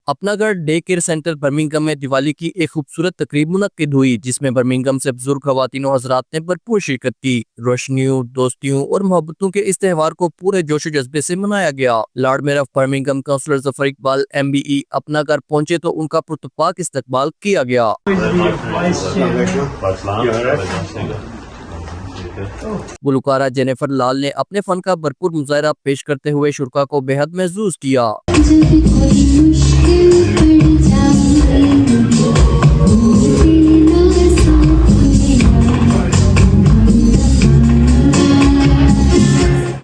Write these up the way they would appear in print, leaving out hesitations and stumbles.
अपना घर day care centre Birmingham में दिवाली की एक खूबसूरत तकरीब मुनक्किद हुई, जिसमें बर्मिंघम से बुजुर्ग खवातीन हजरात ने भरपूर शिरकत की। रोशनियों, दोस्तियों और मोहब्बतों के इस त्यौहार को पूरे जोशो जज्बे से मनाया गया। Lord mayor of Birmingham councillor Zafar Iqbal MBE अपना घर पहुंचे तो उनका पुरतपाक इस्तकबाल किया गया। गुलकारा जेनिफर लाल ने अपने फन का भरपूर मुजाहरा पेश करते हुए शुरा को बेहद महसूस किया।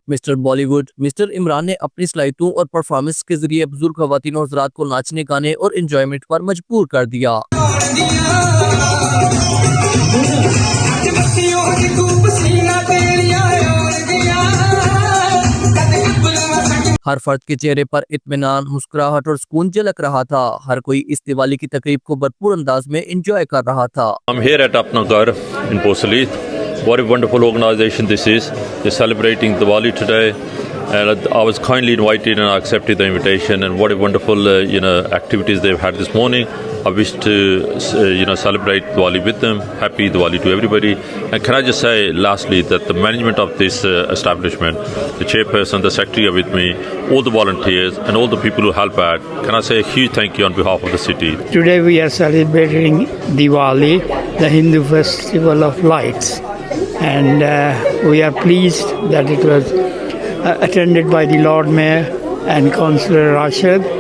मिस्टर बॉलीवुड मिस्टर इमरान ने अपनी सलाहियतों और परफॉर्मेंस के जरिए बुजुर्ग खवातीन और हज़रात को नाचने, गाने और एंजॉयमेंट पर मजबूर कर दिया। हर फर्द के चेहरे पर इत्मीनान, मुस्कुराहट और सुकून झलक रहा था। हर कोई इस दिवाली की तकरीब को भरपूर अंदाज में एंजॉय कर रहा था। I'm here at Apna Ghar in Portslade. What a wonderful organisation this is. They're celebrating Diwali today, and I was kindly invited and I accepted the invitation. And what a wonderful activities they've had this morning. I wish to celebrate Diwali with them. Happy Diwali to everybody. And can I just say lastly that the management of this establishment, the chairperson, the secretary are with me, all the volunteers and all the people who help out. Can I say a huge thank you on behalf of the city. Today we are celebrating Diwali, the Hindu festival of lights, and we are pleased that it was attended by the Lord Mayor and Councillor Rashid,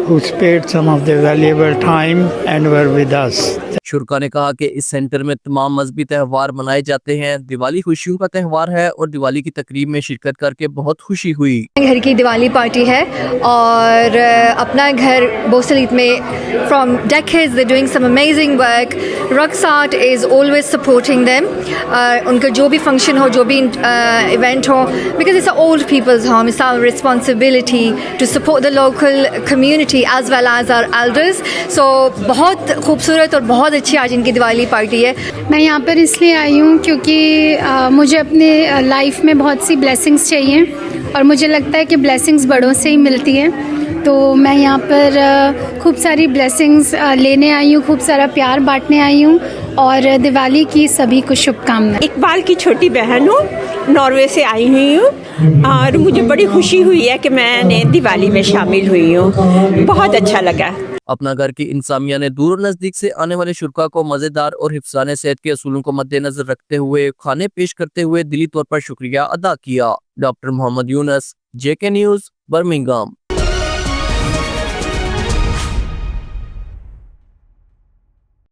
who spared some of their valuable time and were with us. शुरा ने कहा कि इस centre में तमाम मजहबी त्यौहार मनाए जाते हैं। दिवाली खुशियों का त्यौहार है और दिवाली की तकरीब में शिरकत करके बहुत खुशी हुई। घर की दिवाली पार्टी है और अपना घर बोसलीत में from decades they doing some amazing work. रक्साट इज़ ऑलवेज सपोर्टिंग देम। उनका जो भी फंक्शन हो, जो भी इवेंट हो, because it's a old people's home, it's our responsibility to support the local community as well as our elders. So बहुत खूबसूरत और बहुत अच्छी आज इनकी दिवाली पार्टी है। मैं यहाँ पर इसलिए आई हूँ क्योंकि मुझे अपने लाइफ में बहुत सी ब्लेसिंग्स चाहिए और मुझे लगता है कि ब्लेसिंग्स बड़ों से ही मिलती है। तो मैं यहाँ पर खूब सारी ब्लेसिंग्स लेने आई हूँ, खूब सारा प्यार बांटने आई हूँ और दिवाली की सभी को शुभकामनाएं। इकबाल की छोटी बहन हूँ, नॉर्वे से आई हुई हूँ और मुझे बड़ी खुशी हुई है कि मैंने दिवाली में शामिल हुई हूँ। बहुत अच्छा लगा। अपना घर की इंसामिया ने दूर और नजदीक से आने वाले शुरा को मजेदार और हिफ्ज़ाने सेहत के असूलों को मद्देनजर रखते हुए खाने पेश करते हुए दिली तौर पर शुक्रिया अदा किया। Doctor Mohammad Yunus, JK news, Birmingham.